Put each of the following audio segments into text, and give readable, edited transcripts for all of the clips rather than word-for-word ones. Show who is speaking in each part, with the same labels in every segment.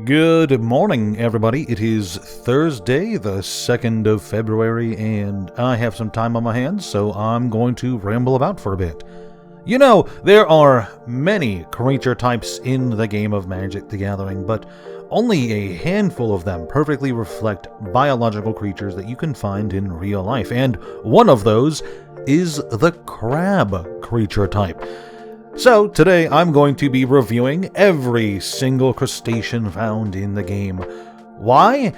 Speaker 1: Good morning, everybody. It is Thursday, the 2nd of February, and I have some time on my hands, so I'm going to ramble about for a bit. You know, there are many creature types in the game of Magic the Gathering, but only a handful of them perfectly reflect biological creatures that you can find in real life, and one of those is the crab creature type. So, today I'm going to be reviewing every single crustacean found in the game. Why?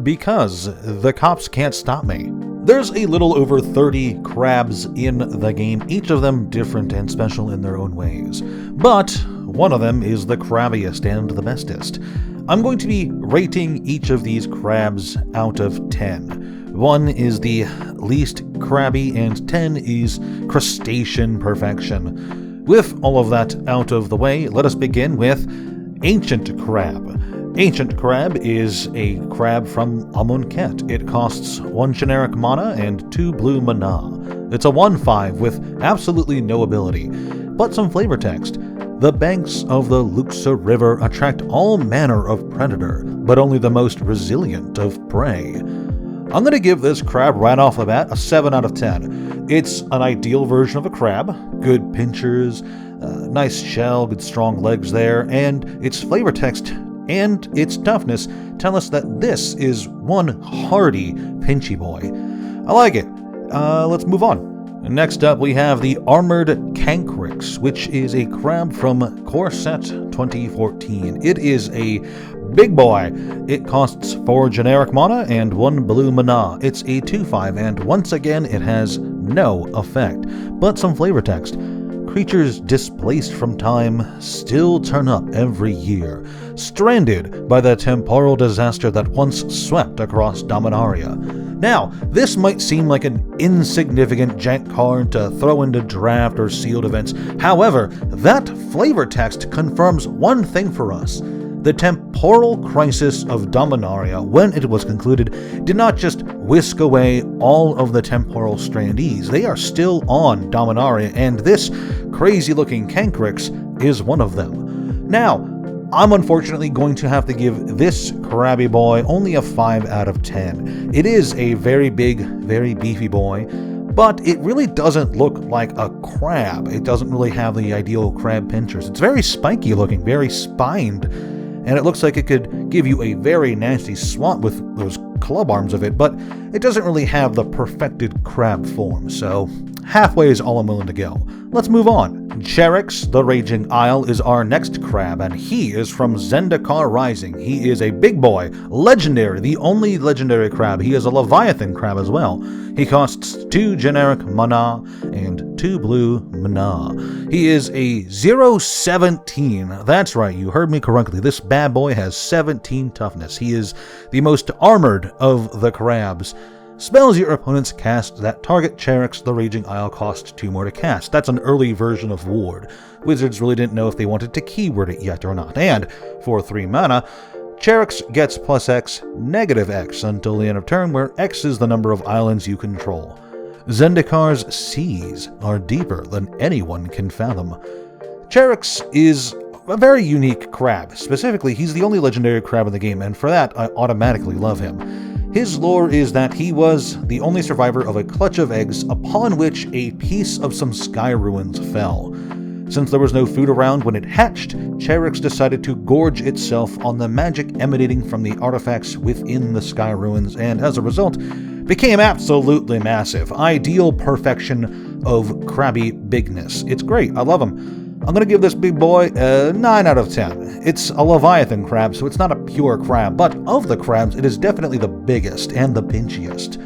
Speaker 1: Because the cops can't stop me. There's a little over 30 crabs in the game, each of them different and special in their own ways. But one of them is the crabbiest and the bestest. I'm going to be rating each of these crabs out of 10. 1 is the least crabby and 10 is crustacean perfection. With all of that out of the way, let us begin with Ancient Crab. Ancient Crab is a crab from Amonkhet. It costs 1 generic mana and 2 blue mana. It's a 1/5 with absolutely no ability, but some flavor text. The banks of the Luxa River attract all manner of predator, but only the most resilient of prey. I'm going to give this crab right off the bat a 7 out of 10. It's an ideal version of a crab, good pinchers, nice shell, good strong legs there, and its flavor text and its toughness tell us that this is one hardy pinchy boy. I like it. Let's move on. Next up we have the Armored Cankrix, which is a crab from Core Set 2014. It is a big boy. It costs 4 generic mana and 1 blue mana. It's a 2/5, and once again it has no effect, but some flavor text. Creatures displaced from time still turn up every year, stranded by the temporal disaster that once swept across Dominaria. Now, this might seem like an insignificant jank card to throw into draft or sealed events. However, that flavor text confirms one thing for us. The temporal crisis of Dominaria, when it was concluded, did not just whisk away all of the temporal strandees. They are still on Dominaria, and this crazy-looking Cankrix is one of them. Now, I'm unfortunately going to have to give this crabby boy only a 5 out of 10. It is a very big, very beefy boy, but it really doesn't look like a crab. It doesn't really have the ideal crab pinchers. It's very spiky looking, very spined, and it looks like it could give you a very nasty swat with those club arms of it, but it doesn't really have the perfected crab form, so halfway is all I'm willing to go. Let's move on. Cherax, the Raging Isle, is our next crab, and he is from Zendikar Rising. He is a big boy, legendary, the only legendary crab. He is a Leviathan crab as well. He costs 2 generic mana and 2 blue mana. He is a 0/17. That's right, you heard me correctly. This bad boy has 17 toughness. He is the most armored of the crabs. Spells your opponents cast that target Cherax the Raging Isle cost 2 more to cast. That's an early version of Ward. Wizards really didn't know if they wanted to keyword it yet or not. And for 3 mana, Cherax gets +X, -X until the end of turn, where X is the number of islands you control. Zendikar's seas are deeper than anyone can fathom. Cherax is a very unique crab. Specifically, he's the only legendary crab in the game, and for that, I automatically love him. His lore is that he was the only survivor of a clutch of eggs upon which a piece of some sky ruins fell. Since there was no food around when it hatched, Cherax decided to gorge itself on the magic emanating from the artifacts within the sky ruins, and as a result, became absolutely massive. Ideal perfection of crabby bigness. It's great, I love him. I'm going to give this big boy a 9 out of 10. It's a Leviathan crab, so it's not a pure crab, but of the crabs, it is definitely the biggest and the pinchiest.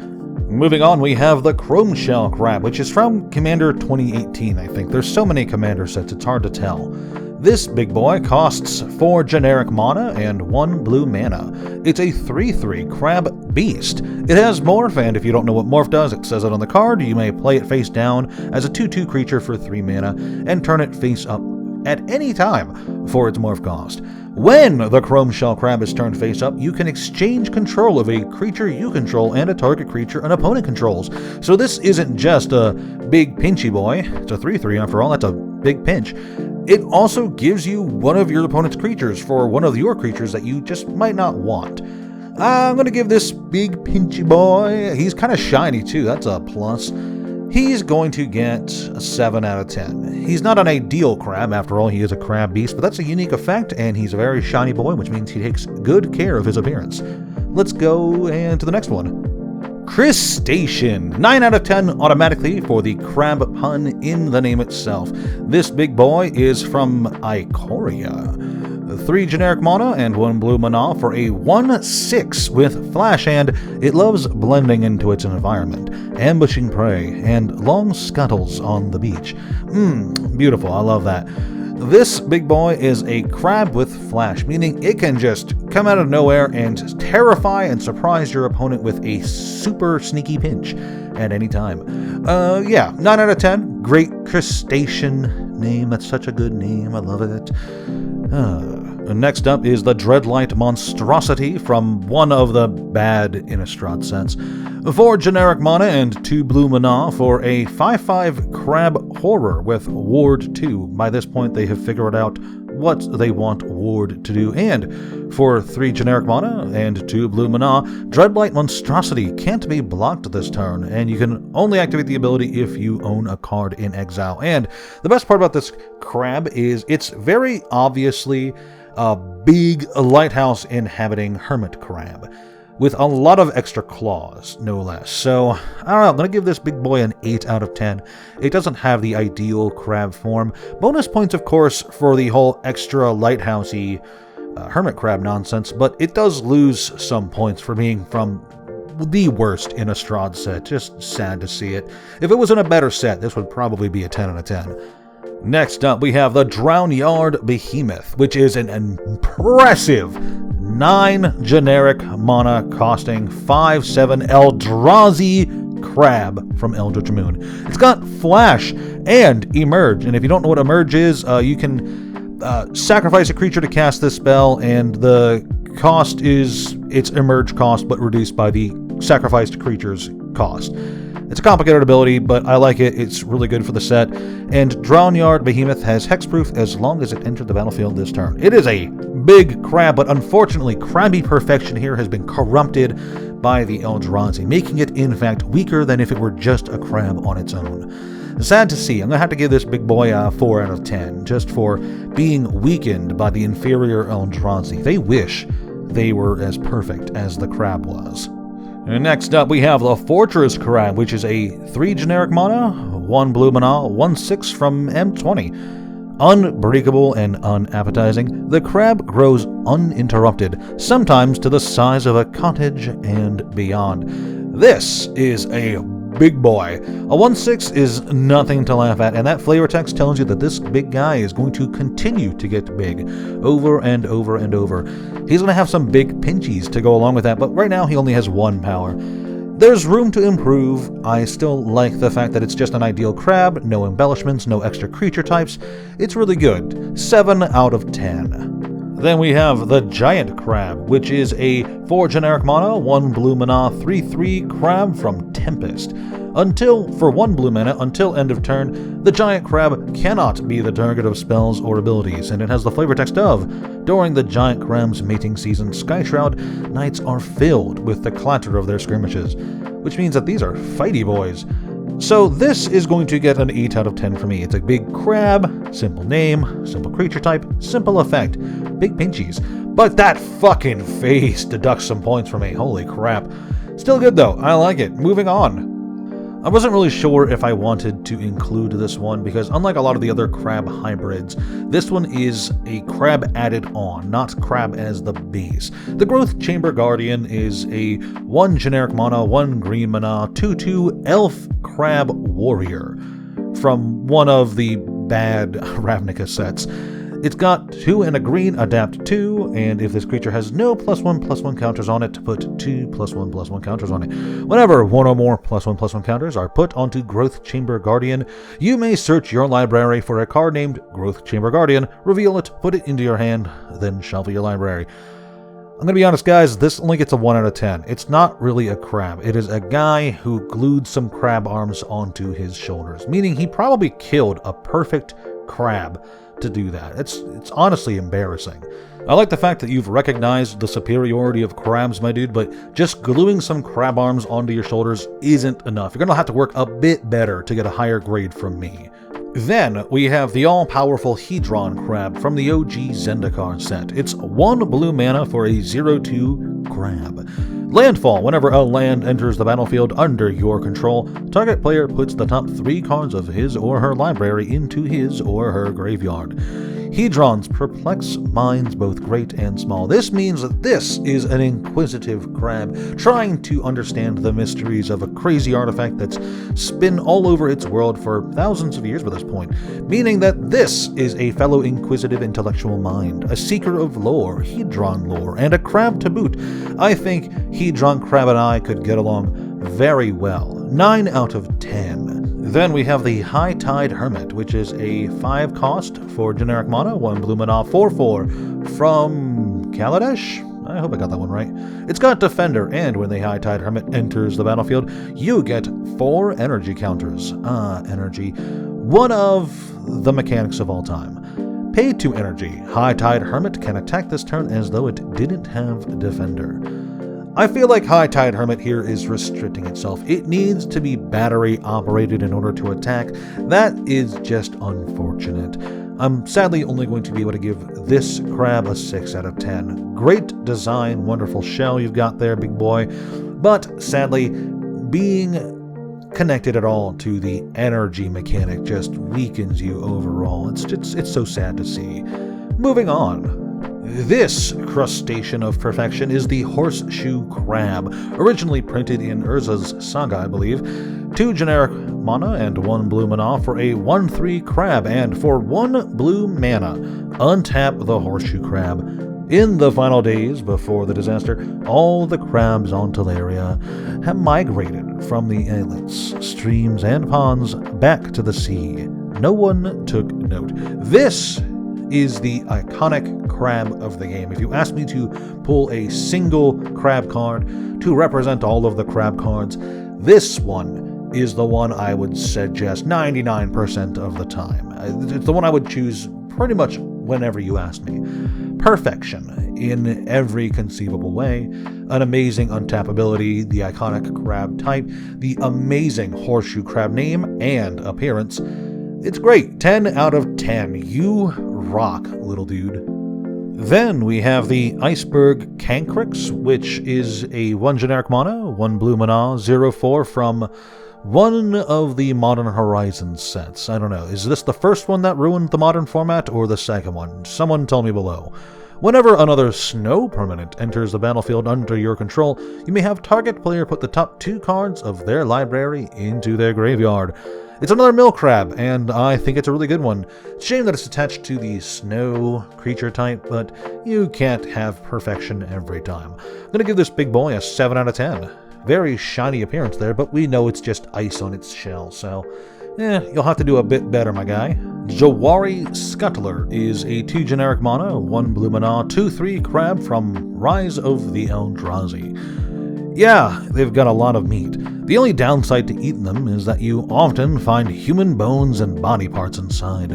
Speaker 1: Moving on, we have the Chrome Shell Crab, which is from Commander 2018, I think. There's so many Commander sets, it's hard to tell. This big boy costs 4 generic mana and 1 blue mana. It's a 3/3 crab beast. It has morph, and if you don't know what morph does, it says it on the card. You may play it face down as a 2/2 creature for 3 mana and turn it face up at any time for its morph cost. When the Chrome Shell Crab is turned face up, you can exchange control of a creature you control and a target creature an opponent controls. So this isn't just a big pinchy boy. It's a 3/3 after all. That's a big pinch. It also gives you one of your opponent's creatures for one of your creatures that you just might not want. I'm going to give this big pinchy boy, he's kind of shiny too, that's a plus. He's going to get a 7 out of 10. He's not an ideal crab, after all, he is a crab beast, but that's a unique effect, and he's a very shiny boy, which means he takes good care of his appearance. Let's go and to the next one. Crustacean. 9 out of 10 automatically for the crab pun in the name itself. This big boy is from Ikoria. 3 generic mana and 1 blue mana for a 1/6 with flash, and it loves blending into its environment, ambushing prey, and long scuttles on the beach. Beautiful, I love that. This big boy is a crab with flash, meaning it can just come out of nowhere and terrify and surprise your opponent with a super sneaky pinch at any time. Yeah, 9 out of 10. Great crustacean name. That's such a good name. I love it. Next up is the Dreadlight Monstrosity from one of the bad Innistrad sets. 4 generic mana and 2 blue mana for a 5/5 crab horror with Ward 2. By this point, they have figured out what they want Ward to do. And for 3 generic mana and 2 blue mana, Dreadlight Monstrosity can't be blocked this turn, and you can only activate the ability if you own a card in exile. And the best part about this crab is it's very obviously a big lighthouse inhabiting hermit crab with a lot of extra claws, no less. So, I don't know, I'm going to give this big boy an 8 out of 10. It doesn't have the ideal crab form. Bonus points, of course, for the whole extra lighthousey hermit crab nonsense, but it does lose some points for being from the worst in a Strahd set. Just sad to see it. If it was in a better set, this would probably be a 10 out of 10. Next up, we have the Drownyard Behemoth, which is an impressive 9 generic mana costing 5/7 Eldrazi crab from Eldritch Moon. It's got Flash and Emerge, and if you don't know what Emerge is, you can sacrifice a creature to cast this spell, and the cost is its Emerge cost, but reduced by the sacrificed creature's cost. It's a complicated ability, but I like it. It's really good for the set. And Drownyard Behemoth has hexproof as long as it entered the battlefield this turn. It is a big crab, but unfortunately, crabby perfection here has been corrupted by the Eldrazi, making it, in fact, weaker than if it were just a crab on its own. Sad to see. I'm going to have to give this big boy a 4 out of 10, just for being weakened by the inferior Eldrazi. They wish they were as perfect as the crab was. And next up, we have the Fortress Crab, which is a 3 generic mana, 1 blue mana, 1/6 from M20. Unbreakable and unappetizing, the crab grows uninterrupted, sometimes to the size of a cottage and beyond. This is a big boy. A 1/6 is nothing to laugh at, and that flavor text tells you that this big guy is going to continue to get big over and over and over. He's going to have some big pinchies to go along with that, but right now he only has 1 power. There's room to improve. I still like the fact that it's just an ideal crab, no embellishments, no extra creature types. It's really good. 7 out of 10. Then we have the Giant Crab, which is a 4 generic mana, 1 blue mana, 3/3 crab from Tempest. For 1 blue mana, until end of turn, the Giant Crab cannot be the target of spells or abilities, and it has the flavor text of, during the Giant Crab's mating season, Skyshroud nights are filled with the clatter of their skirmishes, which means that these are fighty boys. So this is going to get an 8 out of 10 for me. It's a big crab, simple name, simple creature type, simple effect, big pinchies. But that fucking face deducts some points for me, holy crap. Still good though, I like it. Moving on. I wasn't really sure if I wanted to include this one because unlike a lot of the other crab hybrids, this one is a crab added on, not crab as the base. The Growth Chamber Guardian is a 1 generic mana, 1 green mana, 2/2 elf crab warrior from one of the bad Ravnica sets. It's got 2 and a green, adapt 2, and if this creature has no +1/+1 counters on it, put 2 +1/+1 counters on it. Whenever 1 or more +1/+1 counters are put onto Growth Chamber Guardian, you may search your library for a card named Growth Chamber Guardian, reveal it, put it into your hand, then shuffle your library. I'm going to be honest, guys, this only gets a 1 out of 10. It's not really a crab. It is a guy who glued some crab arms onto his shoulders, meaning he probably killed a perfect crab to do that. It's honestly embarrassing. I like the fact that you've recognized the superiority of crabs, my dude, but just gluing some crab arms onto your shoulders isn't enough. You're going to have to work a bit better to get a higher grade from me. Then we have the all-powerful Hedron crab from the OG Zendikar set. It's 1 blue mana for a 0/2 crab. Landfall. Whenever a land enters the battlefield under your control, target player puts the top 3 cards of his or her library into his or her graveyard. Hedrons perplex minds both great and small. This means that this is an inquisitive crab trying to understand the mysteries of a crazy artifact that's been all over its world for thousands of years by this point, meaning that this is a fellow inquisitive intellectual mind, a seeker of lore, Hedron lore, and a crab to boot. I think Hedron Crab and I could get along very well. 9 out of 10. Then we have the High Tide Hermit, which is a 5 cost for generic mana, 1 blue mana, 4/4 from Kaladesh? I hope I got that one right. It's got Defender, and when the High Tide Hermit enters the battlefield, you get 4 energy counters. Energy. One of the mechanics of all time. Pay 2 energy. High Tide Hermit can attack this turn as though it didn't have Defender. I feel like High Tide Hermit here is restricting itself. It needs to be battery operated in order to attack. That is just unfortunate. I'm sadly only going to be able to give this crab a 6 out of 10. Great design, wonderful shell you've got there, big boy. But sadly, being connected at all to the energy mechanic just weakens you overall. It's so sad to see. Moving on. This crustacean of perfection is the horseshoe crab, originally printed in Urza's Saga, I believe. 2 generic mana and 1 blue mana for a 1/3 crab, and for 1 blue mana, untap the horseshoe crab. In the final days before the disaster, all the crabs on Teleria have migrated from the inlets, streams, and ponds back to the sea. No one took note. This is the iconic crab of the game. If you ask me to pull a single crab card to represent all of the crab cards, this one is the one I would suggest 99% of the time. It's the one I would choose pretty much whenever you ask me. Perfection in every conceivable way. An amazing untappability, the iconic crab type, the amazing horseshoe crab name and appearance. It's great. 10 out of 10. You rock, little dude. Then we have the Iceberg Cancrix, which is a 1 generic mana, 1 blue mana, 0/4 from one of the Modern Horizons sets. I don't know. Is this the first one that ruined the modern format, or the second one? Someone tell me below. Whenever another snow permanent enters the battlefield under your control, you may have target player put the top 2 cards of their library into their graveyard. It's another mill crab, and I think it's a really good one. Shame that it's attached to the snow creature type, but you can't have perfection every time. I'm gonna give this big boy a 7 out of 10. Very shiny appearance there, but we know it's just ice on its shell, so you'll have to do a bit better, my guy. Jawari Scuttler is a 2 generic mana, 1 blue mana, 2/3 crab from Rise of the Eldrazi. Yeah, they've got a lot of meat. The only downside to eating them is that you often find human bones and body parts inside.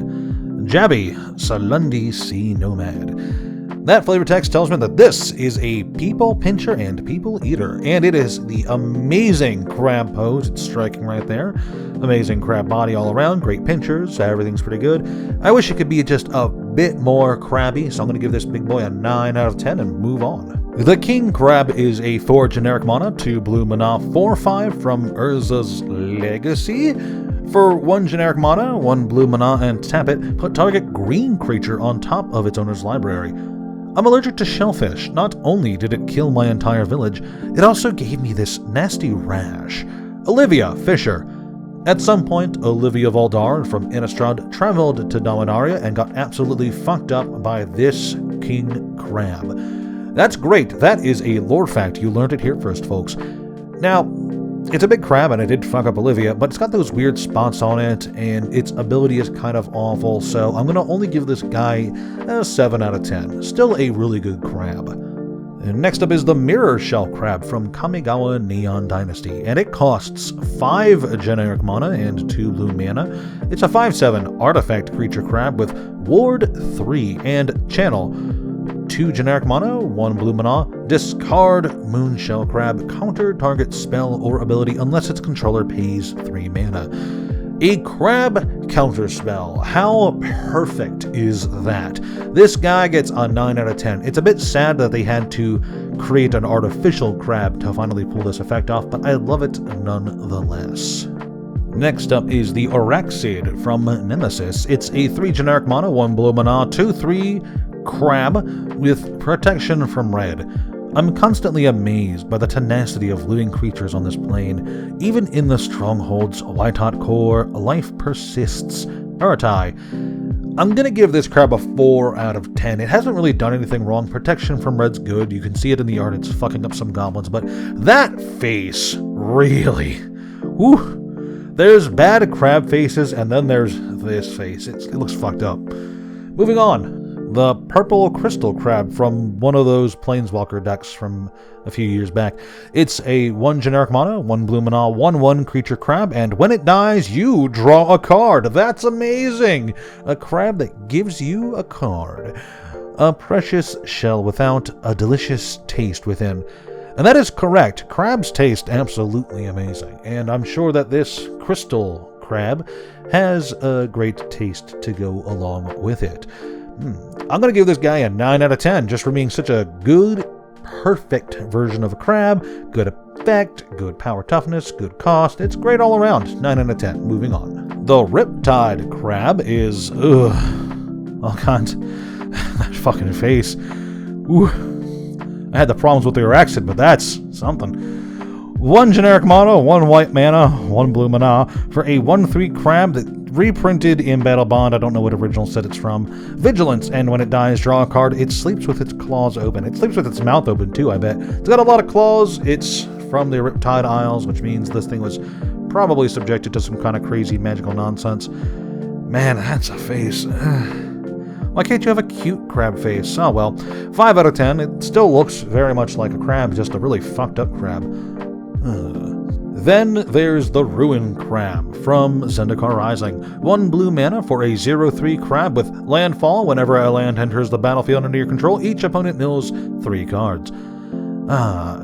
Speaker 1: Jabby, Salundi Sea Nomad. That flavor text tells me that this is a people pincher and people eater, and it is the amazing crab pose. It's striking right there. Amazing crab body all around, great pinchers, everything's pretty good. I wish it could be just a bit more crabby, so I'm going to give this big boy a 9 out of 10 and move on. The King Crab is a 4 generic mana, 2 blue mana, 4/5 from Urza's Legacy. For 1 generic mana, 1 blue mana, and tap it, put target green creature on top of its owner's library. I'm allergic to shellfish. Not only did it kill my entire village, it also gave me this nasty rash. Olivia Fisher. At some point, Olivia Voldar from Innistrad traveled to Dominaria and got absolutely fucked up by this King Crab. That's great. That is a lore fact. You learned it here first, folks. Now, it's a big crab, and it did fuck up Olivia, but it's got those weird spots on it, and its ability is kind of awful, so I'm going to only give this guy a 7 out of 10. Still a really good crab. Next up is the Mirror Shell Crab from Kamigawa Neon Dynasty, and it costs 5 generic mana and 2 blue mana. It's a 5/7 artifact creature crab with Ward 3 and Channel. 2 generic mana, 1 blue mana, discard Moonshell Crab, counter target spell or ability unless its controller pays 3 mana. A crab counterspell. How perfect is that? This guy gets a 9 out of 10. It's a bit sad that they had to create an artificial crab to finally pull this effect off, but I love it nonetheless. Next up is the Oraxid from Nemesis. It's a 3 generic mana, 1 blue mana, 2/3 crab with protection from red. I'm constantly amazed by the tenacity of living creatures on this plane. Even in the stronghold's white-hot core, life persists. Uratai. I'm gonna give this crab a 4 out of 10. It hasn't really done anything wrong. Protection from red's good. You can see it in the art. It's fucking up some goblins, but that face, really. Whew. There's bad crab faces, and then there's this face. It looks fucked up. Moving on. The Purple Crystal Crab from one of those Planeswalker decks from a few years back. It's a 1 generic mana, 1 blue mana, 1/1 creature crab, and when it dies, you draw a card. That's amazing! A crab that gives you a card. A precious shell without, a delicious taste within. And that is correct. Crabs taste absolutely amazing, and I'm sure that this crystal crab has a great taste to go along with it. I'm going to give this guy a 9 out of 10 just for being such a good, perfect version of a crab. Good effect, good power toughness, good cost. It's great all around. 9 out of 10. Moving on. The Riptide Crab is... ugh. Oh, God. That fucking face. Ooh. I had the problems with the Oraxid, but that's something. 1 generic mana, 1 white mana, 1 blue mana for a 1/3 crab that reprinted in Battle Bond. I don't know what original set it's from. Vigilance, and when it dies, draw a card. It sleeps with its claws open. It sleeps with its mouth open too, I bet. It's got a lot of claws. It's from the Riptide Isles, which means this thing was probably subjected to some kind of crazy magical nonsense. Man, that's a face. Why can't you have a cute crab face? Oh well. 5 out of 10. It still looks very much like a crab, just a really fucked up crab. Then there's the Ruin Crab from Zendikar Rising. 1 blue mana for a 0/3 crab with landfall. Whenever a land enters the battlefield under your control, each opponent mills 3 cards.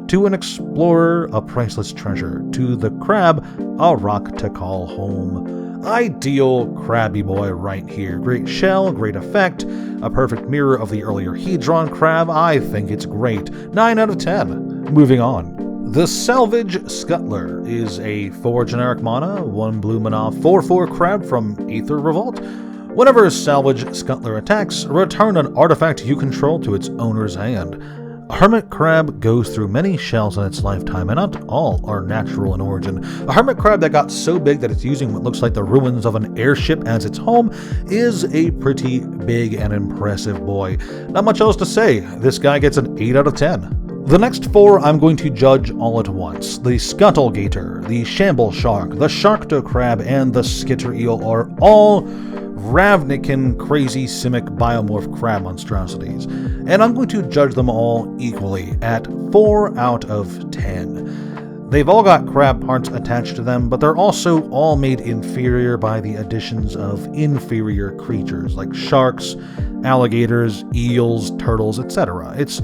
Speaker 1: To an explorer, a priceless treasure. To the crab, a rock to call home. Ideal crabby boy right here. Great shell, great effect, a perfect mirror of the earlier Hedron crab. I think it's great. 9 out of 10. Moving on. The Salvage Scuttler is a 4 generic mana, 1 blue mana, 4/4 crab from Aether Revolt. Whenever a Salvage Scuttler attacks, return an artifact you control to its owner's hand. A hermit crab goes through many shells in its lifetime, and not all are natural in origin. A hermit crab that got so big that it's using what looks like the ruins of an airship as its home is a pretty big and impressive boy. Not much else to say. This guy gets an 8 out of 10. The next 4 I'm going to judge all at once. The Scuttle Gator, the Shamble Shark, the Sharkdo Crab, and the Skitter Eel are all Ravnican crazy Simic biomorph crab monstrosities, and I'm going to judge them all equally at 4 out of 10. They've all got crab parts attached to them, but they're also all made inferior by the additions of inferior creatures like sharks, alligators, eels, turtles, etc. It's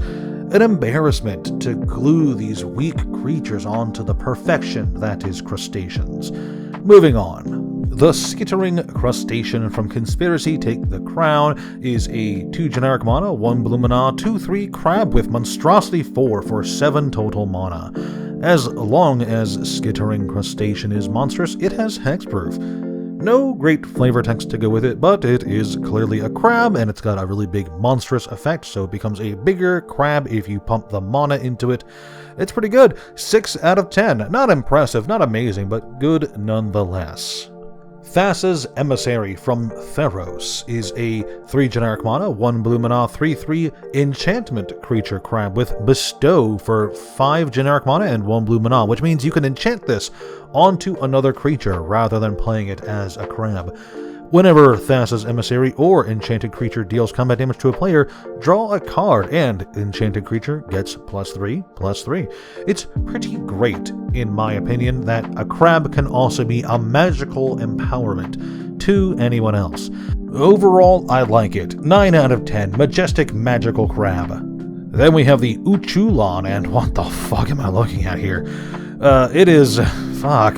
Speaker 1: an embarrassment to glue these weak creatures onto the perfection that is crustaceans. Moving on. The Skittering Crustacean from Conspiracy Take the Crown is a 2 generic mana, 1 blue mana, 2/3 crab with Monstrosity 4 for 7 total mana. As long as Skittering Crustacean is monstrous, it has hexproof. No great flavor text to go with it, but it is clearly a crab, and it's got a really big monstrous effect, so it becomes a bigger crab if you pump the mana into it. It's pretty good. 6 out of 10. Not impressive, not amazing, but good nonetheless. Thassa's Emissary from Theros is a 3 generic mana, 1 blue mana, 3/3 enchantment creature crab with Bestow for 5 generic mana and 1 blue mana, which means you can enchant this onto another creature rather than playing it as a crab. Whenever Thassa's Emissary or Enchanted Creature deals combat damage to a player, draw a card, and Enchanted Creature gets +3/+3. It's pretty great, in my opinion, that a crab can also be a magical empowerment to anyone else. Overall, I like it. 9 out of 10. Majestic magical crab. Then we have the Uchulan, and what the fuck am I looking at here? It is... fuck...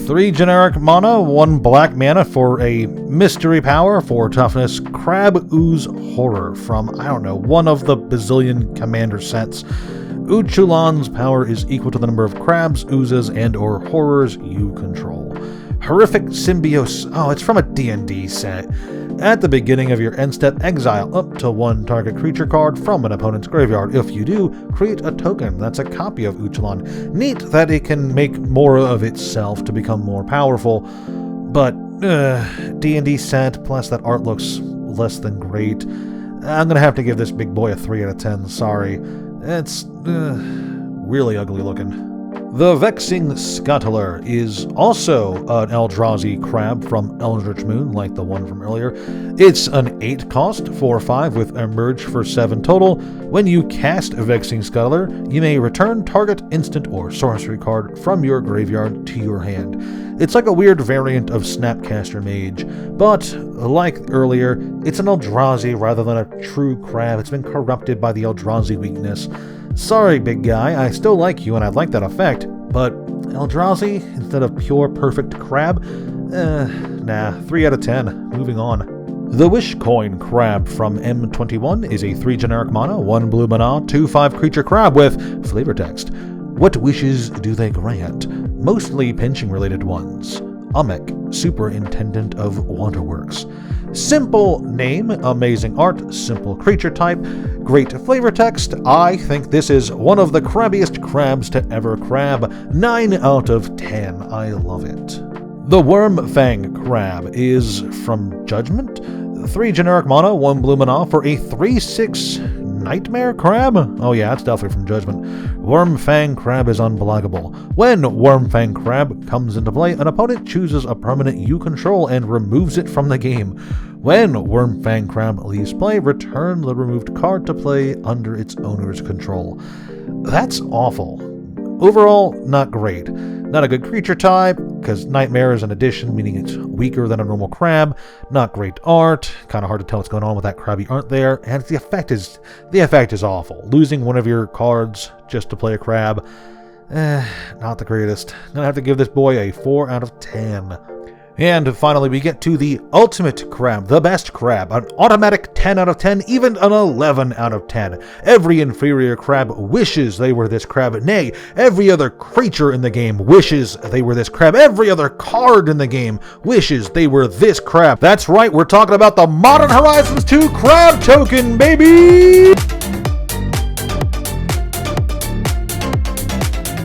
Speaker 1: 3 generic mana, 1 black mana for a mystery power, 4 toughness, Crab Ooze Horror from, I don't know, one of the bazillion commander sets. Uchulan's power is equal to the number of crabs, oozes, and or horrors you control. Horrific Symbiosis. Oh, it's from a D&D set. At the beginning of your end step, exile up to 1 target creature card from an opponent's graveyard. If you do, create a token that's a copy of Uchulan. Neat that it can make more of itself to become more powerful, but D&D set, plus that art looks less than great. I'm gonna have to give this big boy a 3 out of 10, sorry. It's really ugly looking. The Vexing Scuttler is also an Eldrazi crab from Eldritch Moon, like the one from earlier. It's an 8 cost, 4/5 with Emerge for 7 total. When you cast Vexing Scuttler, you may return target instant or sorcery card from your graveyard to your hand. It's like a weird variant of Snapcaster Mage, but like earlier, it's an Eldrazi rather than a true crab. It's been corrupted by the Eldrazi weakness. Sorry, big guy, I still like you and I like that effect, but Eldrazi instead of pure perfect crab? Nah, 3 out of 10. Moving on. The Wishcoin Crab from M21 is a 3 generic mana, 1 blue mana, 2/5 creature crab with flavor text. What wishes do they grant? Mostly pinching-related ones. Umek, Superintendent of Waterworks. Simple name, amazing art, simple creature type, great flavor text. I think this is one of the crabbiest crabs to ever crab. 9 out of 10. I love it. The Wormfang Crab is from Judgment. 3 generic mana, 1 blue mana for a 3/6 Nightmare Crab? Oh yeah, it's definitely from Judgment. Wormfang Crab is unblockable. When Wormfang Crab comes into play, an opponent chooses a permanent you control and removes it from the game. When Wormfang Crab leaves play, return the removed card to play under its owner's control. That's awful. Overall, not great. Not a good creature type, because Nightmare is an addition, meaning it's weaker than a normal crab. Not great art, kind of hard to tell what's going on with that crabby art there, and the effect is awful. Losing one of your cards just to play a crab, not the greatest. I'm gonna have to give this boy a 4 out of 10. And finally, we get to the ultimate crab, the best crab, an automatic 10 out of 10, even an 11 out of 10. Every inferior crab wishes they were this crab. Nay, every other creature in the game wishes they were this crab. Every other card in the game wishes they were this crab. That's right, we're talking about the Modern Horizons 2 Crab Token, baby!